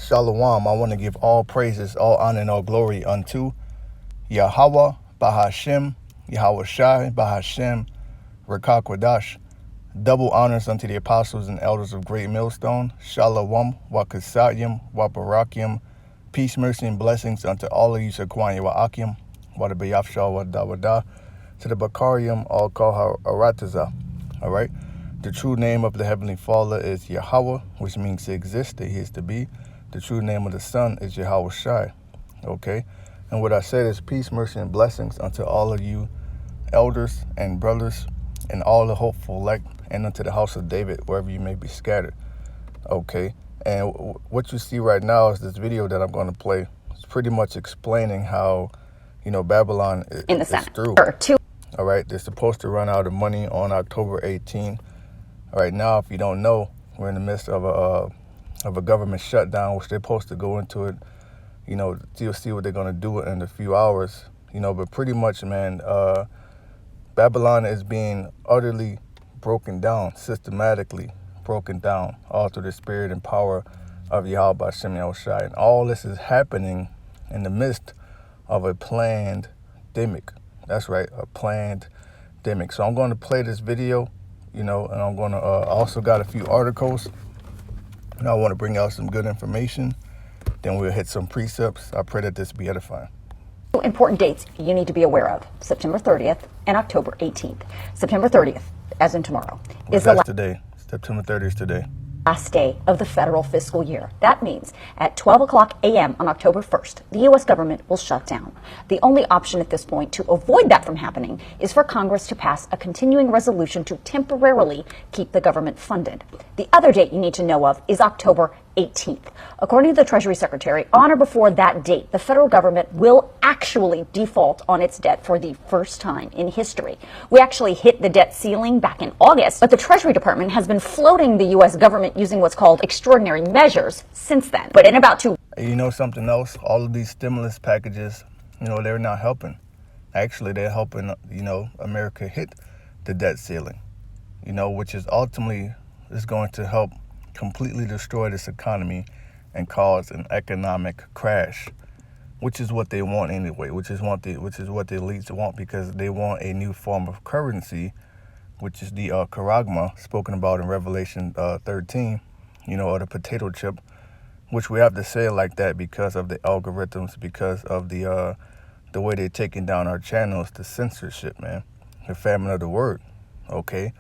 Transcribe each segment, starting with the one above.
Shalawam. I want to give all praises, all honor, and all glory unto YAHAWAH BAHASHAM, YAHAWASHI BAHASHAM, RAWCHAA QADASH. Double honors unto the apostles and elders of Great Millstone. SHALAWAAM, CHASAADYAM, Barakyam. Peace, mercy, and blessings unto all of you, Barakyam, BAYATH, DAWADA, to the Barakyam, all call RAWCHAA. All right. The true name of the Heavenly Father is Yahweh, which means to exist, that He is to be. The true name of the Son is YAHAWASHI. Okay. And what I said is peace, mercy, and blessings unto all of you elders and brothers and all the hopeful elect, and unto the house of David, wherever you may be scattered. Okay. And what you see right now is this video that I'm going to play. It's pretty much explaining how, Babylon is through. All right. They're supposed to run out of money on October 18th. Right now, if you don't know, we're in the midst of a government shutdown, which they're supposed to go into it, you'll see what they're going to do in a few hours, but pretty much, man, Babylon is being utterly broken down, systematically broken down, all through the spirit and power of Yahawah BAHASHAM. And all this is happening in the midst of a planned demic. That's right, a planned demic. So I'm going to play this video, and I'm going to also got a few articles. And I want to bring out some good information. Then we'll hit some precepts. I pray that this be edifying. Two important dates you need to be aware of: September 30th and October 18th. September 30th, as in tomorrow, is the today. September 30th is today. Last day of the federal fiscal year. That means at 12 a.m. on October 1st, the U.S. government will shut down. The only option at this point to avoid that from happening is for Congress to pass a continuing resolution to temporarily keep the government funded. The other date you need to know of is October 18th. According to the Treasury Secretary, on or before that date, the federal government will actually default on its debt for the first time in history. We actually hit the debt ceiling back in August, but the Treasury Department has been floating the U.S. government using what's called extraordinary measures since then. But in about 2 something else, all of these stimulus packages, they're not helping. Actually, they're helping, America hit the debt ceiling, which is ultimately is going to help completely destroy this economy and cause an economic crash, which is what they want anyway, which is what the elites want, because they want a new form of currency, which is the charagma spoken about in Revelation 13, or the potato chip, which we have to say it like that because of the algorithms, because of the way they're taking down our channels, the censorship, man, the famine of the word, okay?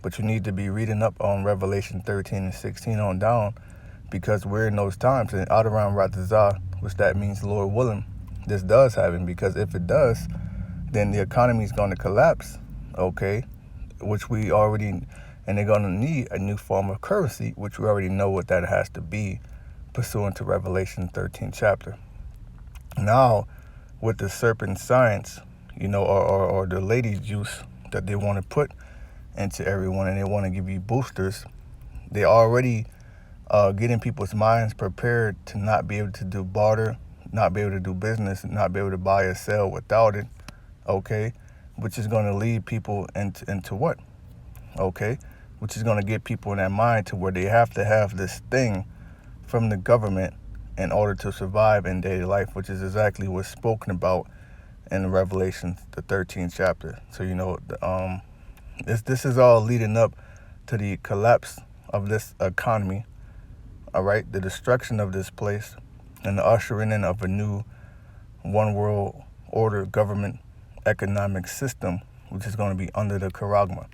But you need to be reading up on Revelation 13 and 16 on down, because we're in those times. And out around RAWCHAA, which that means Lord willing, this does happen. Because if it does, then the economy is going to collapse, okay? Which we already, and they're going to need a new form of currency, which we already know what that has to be, pursuant to Revelation 13 chapter. Now, with the serpent science, or the lady juice that they want to put into everyone, and they want to give you boosters, they already getting people's minds prepared to not be able to do barter, not be able to do business, not be able to buy or sell without it, okay? Which is going to lead people into what? Okay? Which is going to get people in that mind to where they have to have this thing from the government in order to survive in daily life, which is exactly what's spoken about in Revelation, the 13th chapter. So, this is all leading up to the collapse of this economy, all right, the destruction of this place, and the ushering in of a new one world order government economic system, which is going to be under the charagma.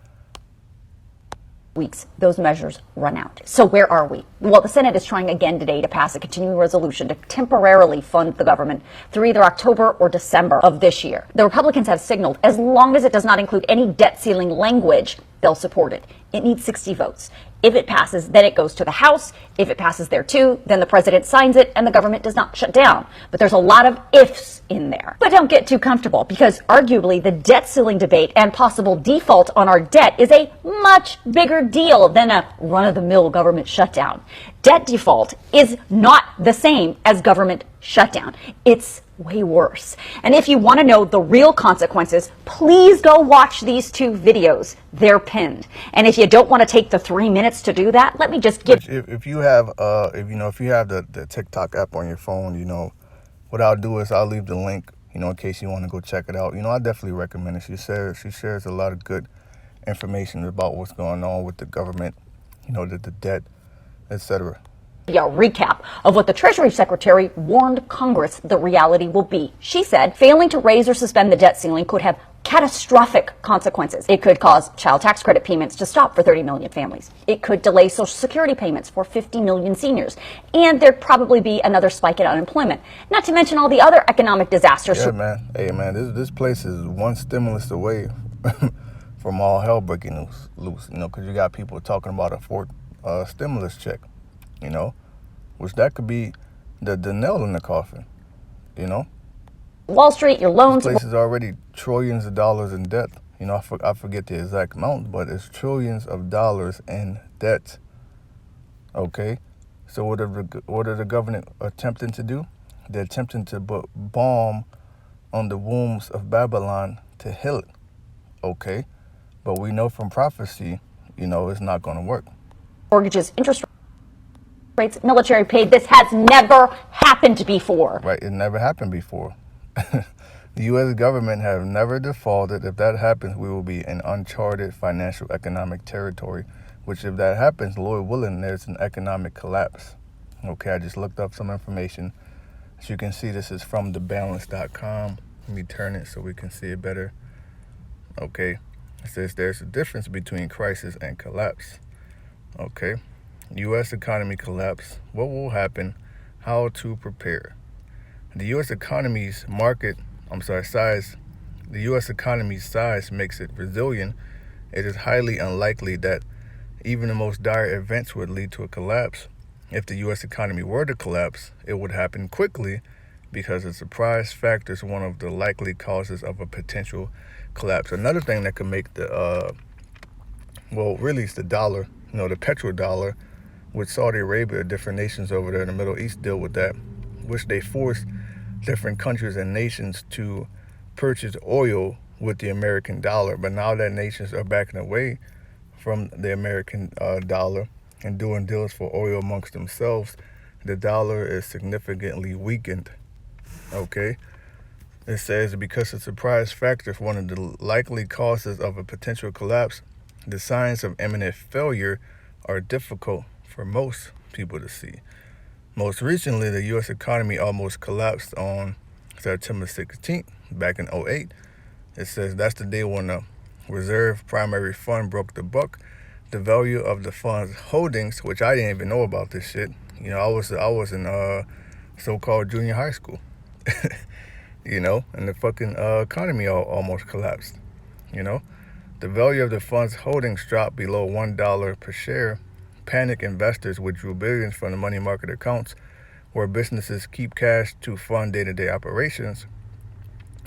Weeks, those measures run out. So where are we? Well, the Senate is trying again today to pass a continuing resolution to temporarily fund the government through either October or December of this year. The Republicans have signaled as long as it does not include any debt ceiling language, they'll support it. It needs 60 votes. If it passes, then it goes to the House. If it passes there too, then the president signs it and the government does not shut down. But there's a lot of ifs in there. But don't get too comfortable, because arguably the debt ceiling debate and possible default on our debt is a much bigger deal than a run-of-the-mill government shutdown. Debt default is not the same as government shutdown. It's way worse. And if you want to know the real consequences, please go watch these 2 videos. They're pinned. And if you don't want to take the 3 minutes to do that, let me just give... If you have, if you have the TikTok app on your phone, what I'll do is I'll leave the link, in case you want to go check it out. I definitely recommend it. She shares a lot of good information about what's going on with the government, the debt, etc. A recap of what the Treasury Secretary warned Congress the reality will be. She said failing to raise or suspend the debt ceiling could have catastrophic consequences. It could cause child tax credit payments to stop for 30 million families. It could delay Social Security payments for 50 million seniors. And there'd probably be another spike in unemployment. Not to mention all the other economic disasters. Yeah, man. Hey, man, this place is one stimulus away from all hell breaking loose, because you got people talking about a fourth stimulus check, which that could be the nail in the coffin, Wall Street, your loans. This place is already trillions of dollars in debt. I forget the exact amount, but it's trillions of dollars in debt. Okay, so what are the government attempting to do? They're attempting to put balm on the wounds of Babylon to heal it. Okay, but we know from prophecy, it's not going to work. Mortgages, interest rates, military paid. This has never happened before. Right, it never happened before. The U.S. government have never defaulted. If that happens, we will be in uncharted financial economic territory, which if that happens, Lord willing, there's an economic collapse. Okay, I just looked up some information. As you can see, this is from thebalance.com. Let me turn it so we can see it better. Okay, it says there's a difference between crisis and collapse. Okay, U.S. economy collapse. What will happen? How to prepare. The U.S. economy's size. The U.S. economy's size makes it resilient. It is highly unlikely that even the most dire events would lead to a collapse. If the U.S. economy were to collapse, it would happen quickly because the surprise factor is one of the likely causes of a potential collapse. Another thing that could make really it's the dollar, the petrodollar, with Saudi Arabia, different nations over there in the Middle East deal with that, which they force different countries and nations to purchase oil with the American dollar. But now that nations are backing away from the American dollar and doing deals for oil amongst themselves, the dollar is significantly weakened. Okay, it says because the surprise factor is one of the likely causes of a potential collapse, the signs of imminent failure are difficult for most people to see. Most recently, the U.S. economy almost collapsed on September 16th, back in 2008. It says that's the day when the reserve primary fund broke the buck. The value of the fund's holdings, which I didn't even know about this shit. I was in so-called junior high school, and the fucking economy almost collapsed. The value of the fund's holdings dropped below $1 per share. Panic investors withdrew billions from the money market accounts where businesses keep cash to fund day-to-day operations.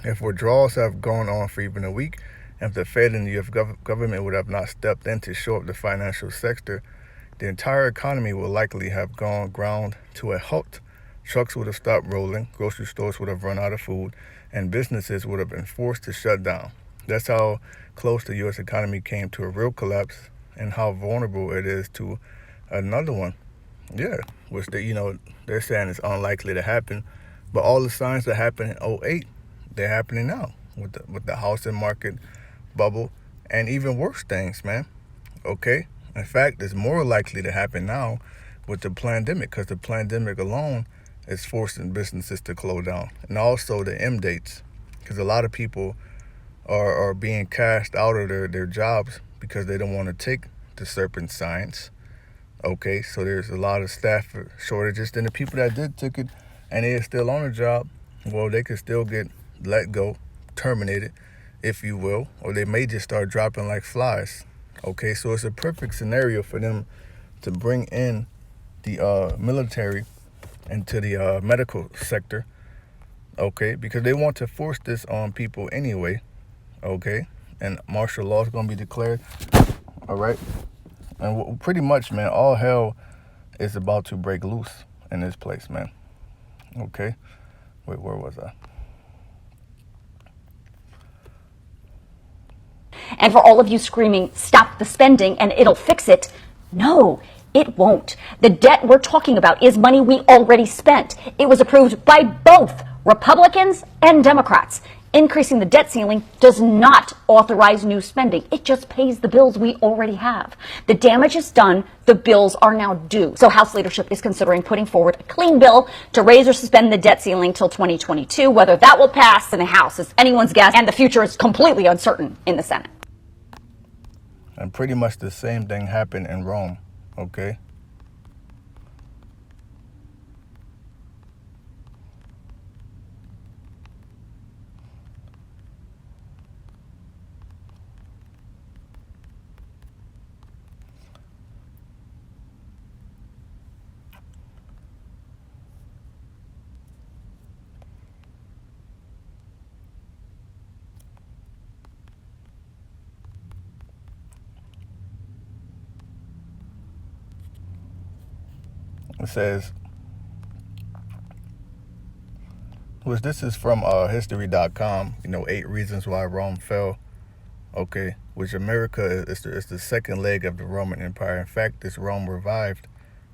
If withdrawals have gone on for even a week, and if the Fed and the U.S. government would have not stepped in to shore up the financial sector, the entire economy will likely have gone ground to a halt. Trucks would have stopped rolling, grocery stores would have run out of food, and businesses would have been forced to shut down. That's how close the U.S. economy came to a real collapse, and how vulnerable it is to another one. Yeah, which they're saying it's unlikely to happen, but all the signs that happened in 2008, they're happening now with the housing market bubble and even worse things, man. Okay, in fact, it's more likely to happen now with the pandemic, because the pandemic alone is forcing businesses to close down, and also the M dates, because a lot of people are being cast out of their jobs because they don't want to take the serpent science. Okay, so there's a lot of staff shortages. Then the people that did took it and they are still on the job, well, they could still get let go, terminated, if you will, or they may just start dropping like flies. Okay, so it's a perfect scenario for them to bring in the military into the medical sector. Okay, because they want to force this on people anyway. Okay, and martial law is going to be declared. All right. And pretty much, man, all hell is about to break loose in this place, man. Okay. Wait, where was I? And for all of you screaming, stop the spending and it'll fix it, no, it won't. The debt we're talking about is money we already spent. It was approved by both Republicans and Democrats. Increasing the debt ceiling does not authorize new spending. It just pays the bills we already have. The damage is done. The bills are now due. So House leadership is considering putting forward a clean bill to raise or suspend the debt ceiling till 2022. Whether that will pass in the House is anyone's guess, and the future is completely uncertain in the Senate. And pretty much the same thing happened in Rome, okay? It says, which this is from history.com, 8 reasons why Rome fell, okay, which America is the second leg of the Roman Empire. In fact, this Rome revived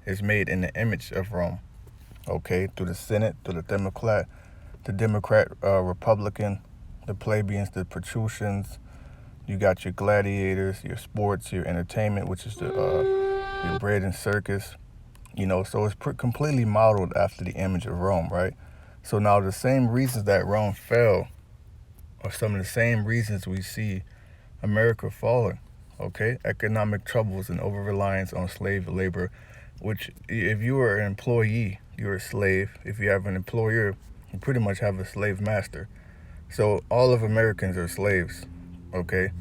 is made in the image of Rome, okay, through the Senate, through the Democrat, Republican, the plebeians, the patricians. You got your gladiators, your sports, your entertainment, which is your bread and circus. So it's completely modeled after the image of Rome, right? So now the same reasons that Rome fell are some of the same reasons we see America falling, okay? Economic troubles and over-reliance on slave labor, which if you are an employee, you're a slave. If you have an employer, you pretty much have a slave master. So all of Americans are slaves, okay?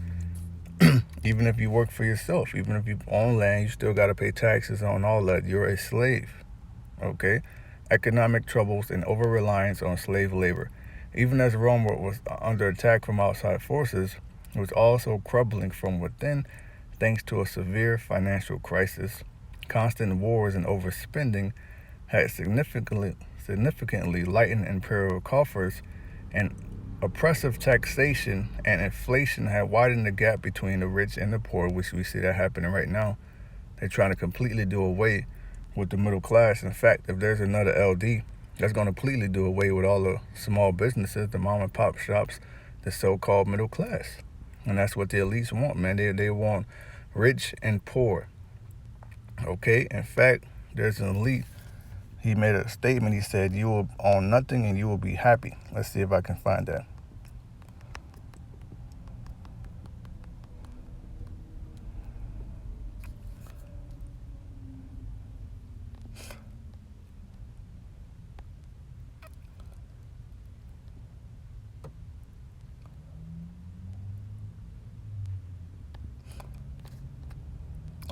Even if you work for yourself, even if you own land, you still got to pay taxes on all that. You're a slave, okay? Economic troubles and over-reliance on slave labor. Even as Rome was under attack from outside forces, it was also crumbling from within thanks to a severe financial crisis. Constant wars and overspending had significantly lightened imperial coffers, and oppressive taxation and inflation had widened the gap between the rich and the poor, which we see that happening right now. They're trying to completely do away with the middle class. In fact, if there's another LD, that's going to completely do away with all the small businesses, the mom and pop shops, the so-called middle class. And that's what the elites want, man. They want rich and poor. Okay? In fact, there's an elite. He made a statement. He said, you will own nothing and you will be happy. Let's see if I can find that.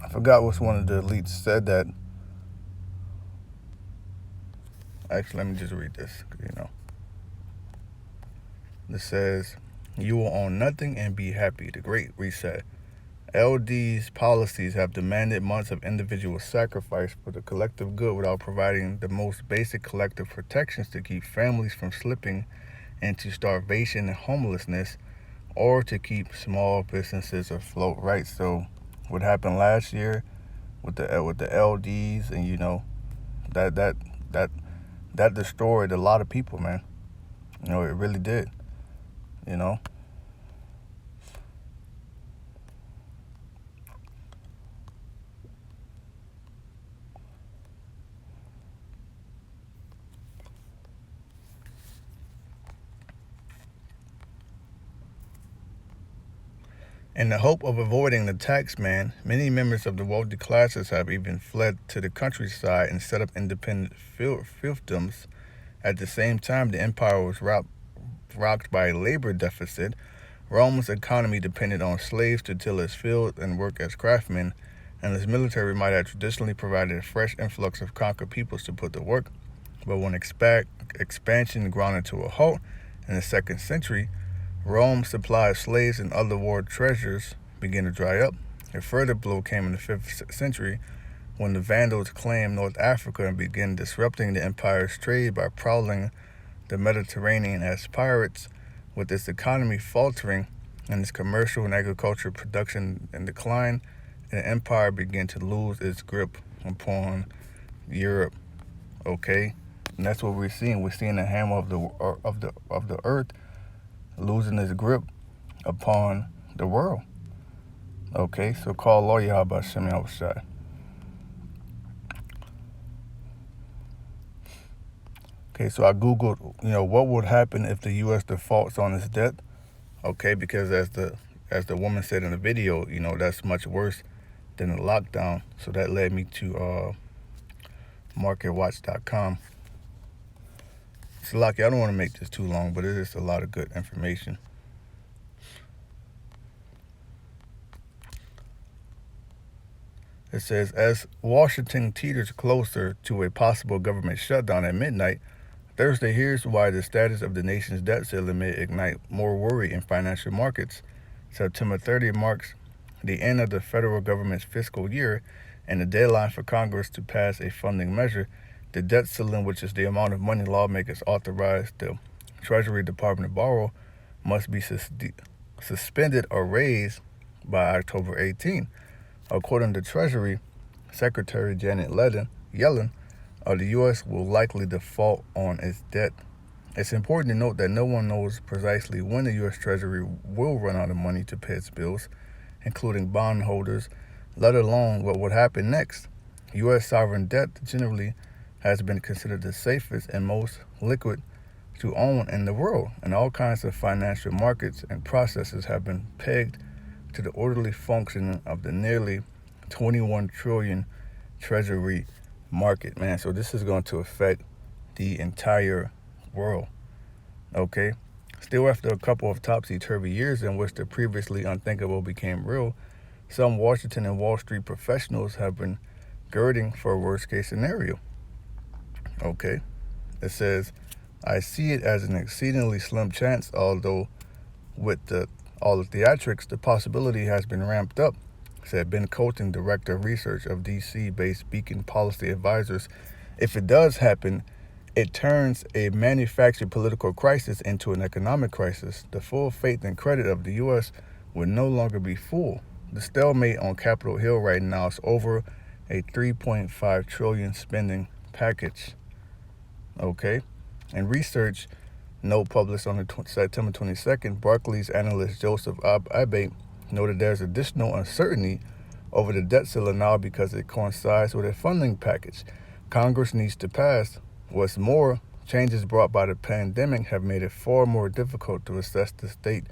I forgot which one of the elites said that. Actually, let me just read this, This says, you will own nothing and be happy. The Great Reset. LD's policies have demanded months of individual sacrifice for the collective good without providing the most basic collective protections to keep families from slipping into starvation and homelessness, or to keep small businesses afloat, right? So what happened last year with the LDs, and that destroyed a lot of people, man. It really did. In the hope of avoiding the tax man, many members of the wealthy classes have even fled to the countryside and set up independent fiefdoms. At the same time, the empire was rocked by a labor deficit. Rome's economy depended on slaves to till its fields and work as craftsmen, and its military might have traditionally provided a fresh influx of conquered peoples to put to work. But when expansion ground to a halt in the 2nd century, Rome's supply of slaves and other war treasures began to dry up. A further blow came in the 5th century when the Vandals claimed North Africa and began disrupting the empire's trade by prowling the Mediterranean as pirates, with its economy faltering and its commercial and agricultural production in decline, the empire began to lose its grip upon Europe. Okay, and that's what we're seeing. We're seeing the hammer of the earth losing its grip upon the world. Okay, so call Lord YAHAWAH BAHASHAM. Okay, so I googled, what would happen if the U.S. defaults on its debt? Okay, because as the woman said in the video, that's much worse than the lockdown. So that led me to marketwatch.com. It's lucky. I don't want to make this too long, but it is a lot of good information. It says, as Washington teeters closer to a possible government shutdown at midnight Thursday, here's why the status of the nation's debt ceiling may ignite more worry in financial markets. September 30th marks the end of the federal government's fiscal year and the deadline for Congress to pass a funding measure. The debt ceiling, which is the amount of money lawmakers authorize the Treasury Department to borrow, must be suspended or raised by October 18. According to Treasury Secretary Janet Yellen, the U.S. will likely default on its debt. It's important to note that no one knows precisely when the U.S. Treasury will run out of money to pay its bills, including bondholders, let alone what would happen next. U.S. sovereign debt generally has been considered the safest and most liquid to own in the world, and all kinds of financial markets and processes have been pegged to the orderly functioning of the nearly 21 trillion Treasury market, man. So this is going to affect the entire world. Okay, still after a couple of topsy-turvy years in which the previously unthinkable became real, some Washington and Wall Street professionals have been girding for a worst-case scenario. Okay, it says, I see it as an exceedingly slim chance, although with all the theatrics, the possibility has been ramped up, said Ben Colton, director of research of D.C.-based Beacon Policy Advisors. If it does happen, it turns a manufactured political crisis into an economic crisis. The full faith and credit of the U.S. will no longer be full. The stalemate on Capitol Hill right now is over a $3.5 trillion spending package. Okay, and research note published on September 22nd, Barclays analyst Joseph Abate noted there's additional uncertainty over the debt ceiling now because it coincides with a funding package Congress needs to pass. What's more, changes brought by the pandemic have made it far more difficult to assess the state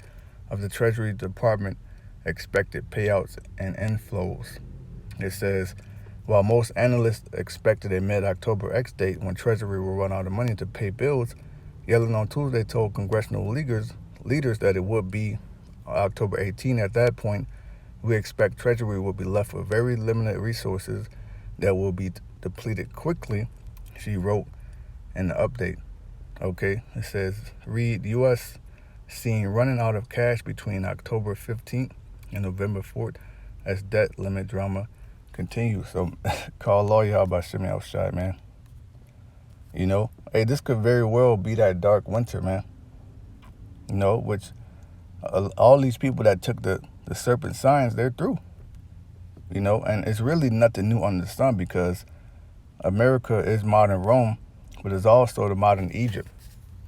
of the Treasury Department expected payouts and inflows. It says, while most analysts expected a mid-October X date when Treasury will run out of money to pay bills, Yellen on Tuesday told congressional leaders that it would be October 18. At that point, we expect Treasury will be left with very limited resources that will be depleted quickly, she wrote in the update. Okay, it says, read, U.S. seen running out of cash between October 15th and November 4th as debt limit drama continues. So call Lord YAHAWAH BAHASHAM, man. Hey, this could very well be that dark winter, man. Which all these people that took the serpent signs, they're through. And it's really nothing new under the sun because America is modern Rome, but it's also the modern Egypt.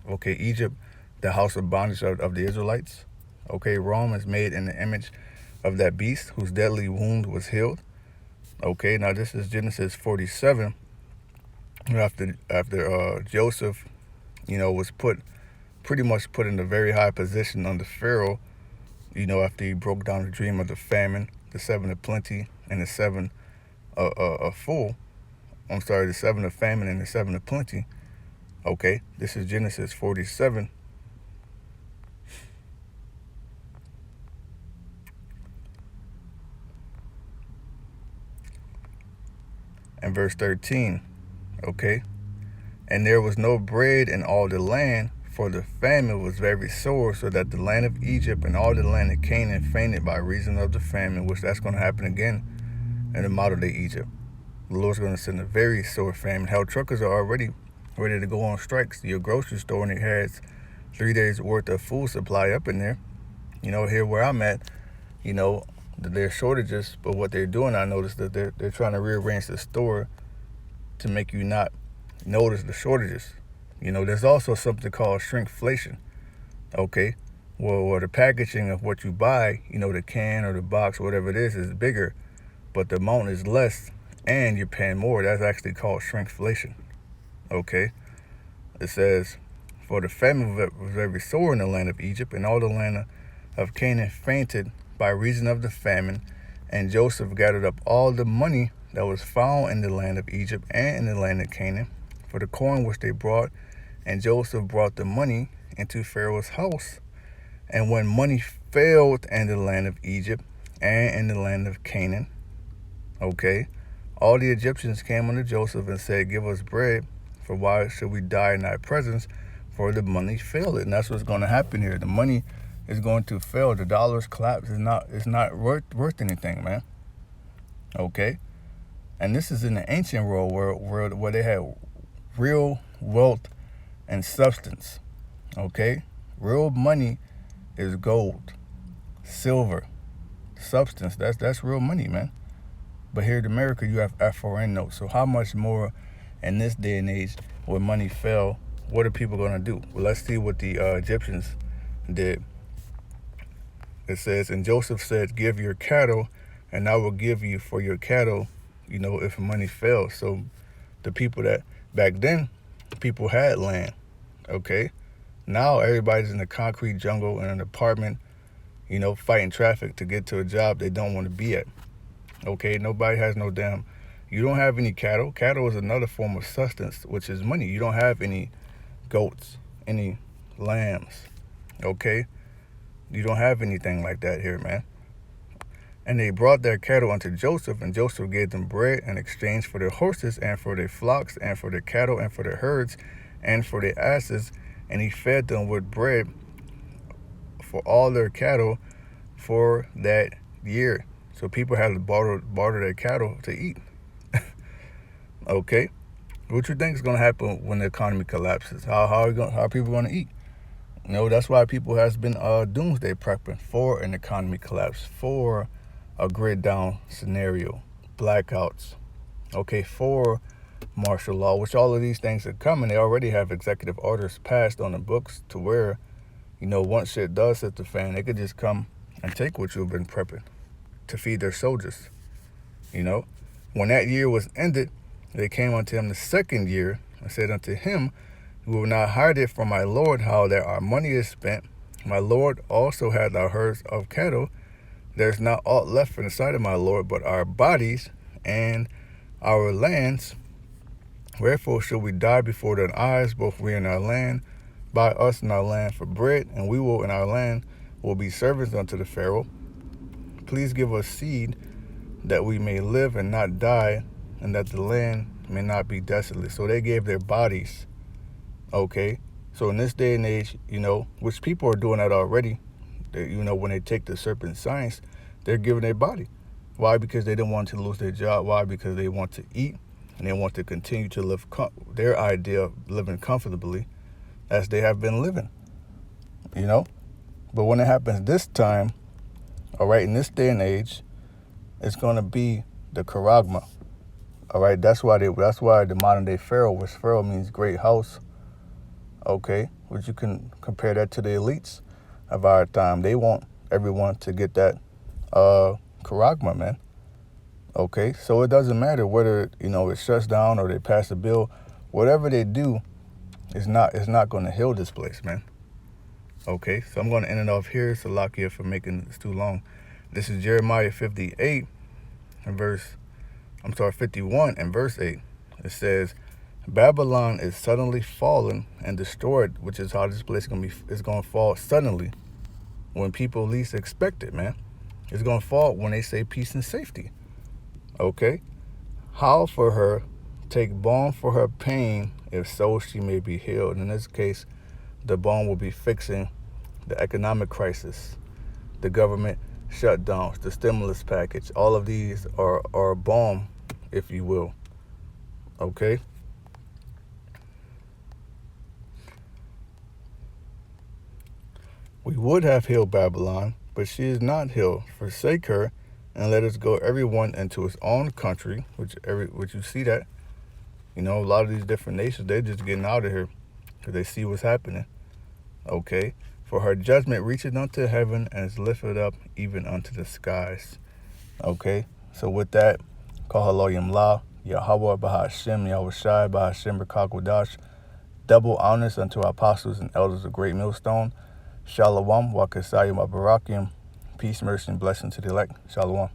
Okay, Egypt, the house of bondage of the Israelites. Okay, Rome is made in the image of that beast whose deadly wound was healed. Okay, now this is Genesis 47. After Joseph, was pretty much put in a very high position under Pharaoh, after he broke down the dream of the famine, the 7 of plenty, and the 7 of full. The 7 of famine and the 7 of plenty. Okay, this is Genesis 47. And verse 13. Okay, and there was no bread in all the land, for the famine was very sore, so that the land of Egypt and all the land of Canaan fainted by reason of the famine, which that's going to happen again in the modern day Egypt. The Lord's going to send a very sore famine. Hell, truckers are already ready to go on strikes to your grocery store, and it has 3 days worth of food supply up in there. Here where I'm at, there's shortages, but what they're doing, I noticed that they're trying to rearrange the store to make you not notice the shortages. There's also something called shrinkflation. Okay, well, the packaging of what you buy, the can or the box, whatever it is bigger, but the amount is less, and you're paying more. That's actually called shrinkflation. Okay, it says, for the famine was very sore in the land of Egypt, and all the land of Canaan fainted by reason of the famine. And Joseph gathered up all the money that was found in the land of Egypt and in the land of Canaan for the corn which they brought. And Joseph brought the money into Pharaoh's house. And when money failed in the land of Egypt and in the land of Canaan, okay, all the Egyptians came unto Joseph and said, give us bread, for why should we die in thy presence? For the money failed. And that's what's going to happen here. The money is going to fail. The dollar's collapse. It's not worth anything, man. Okay? And this is in the ancient world where they had real wealth and substance. Okay? Real money is gold, silver, substance. That's real money, man. But here in America, you have FRN notes. So how much more in this day and age when money fell, what are people going to do? Well, let's see what the Egyptians did. It says, and Joseph said, give your cattle, and I will give you for your cattle, if money fails. So the people that, back then, people had land, okay? Now everybody's in the concrete jungle in an apartment, fighting traffic to get to a job they don't want to be at, okay? Nobody has no damn, you don't have any cattle. Cattle is another form of sustenance, which is money. You don't have any goats, any lambs, okay? You don't have anything like that here, man. And they brought their cattle unto Joseph, and Joseph gave them bread in exchange for their horses and for their flocks and for their cattle and for their herds and for their asses. And he fed them with bread for all their cattle for that year. So people had to barter their cattle to eat. Okay? What you think is going to happen when the economy collapses? How are people going to eat? That's why people has been doomsday prepping for an economy collapse, for a grid down scenario, blackouts, okay, for martial law, which all of these things are coming. They already have executive orders passed on the books to where, once shit does hit the fan, they could just come and take what you've been prepping to feed their soldiers. When that year was ended, they came unto him the second year and said unto him, we will not hide it from my Lord how that our money is spent. My Lord also had our herds of cattle. There's not aught left in the sight of my Lord but our bodies and our lands. Wherefore should we die before their eyes, both we and our land, buy us and our land for bread, and we will in our land will be servants unto the Pharaoh. Please give us seed that we may live and not die, and that the land may not be desolate. So they gave their bodies. Okay, so in this day and age, which people are doing that already, when they take the serpent science, they're giving their body. Why? Because they don't want to lose their job. Why? Because they want to eat and they want to continue to live their idea of living comfortably as they have been living, But when it happens this time, all right, in this day and age, it's going to be the charagma. All right, that's why the modern day Pharaoh, which Pharaoh means great house. Okay, which you can compare that to the elites of our time. They want everyone to get that charagma, man. Okay, so it doesn't matter whether it shuts down or they pass a bill. Whatever they do is not going to heal this place, man. Okay, so I'm going to end it off here. Salakia for making this too long. This is Jeremiah 51 and verse 8. It says, Babylon is suddenly fallen and destroyed, which is how this place is going to fall suddenly when people least expect it, man. It's going to fall when they say peace and safety. Okay? How for her take balm for her pain, if so she may be healed. In this case, the balm will be fixing the economic crisis, the government shutdowns, the stimulus package. All of these are balm, if you will. Okay? We would have healed Babylon, but she is not healed. Forsake her, and let us go everyone into his own country, which you see that. You know, a lot of these different nations, they're just getting out of here because they see what's happening. Okay? For her judgment reacheth unto heaven and is lifted up even unto the skies. Okay? So with that, call halalyam la, YAHAWAH BAHASHAM, YAHAWASHI BAHASHAM QADASH. Double honors unto our apostles and elders of Great Millstone. SHALAWAAM, Barakyam. Peace, mercy, and blessing to the elect. SHALAWAAM.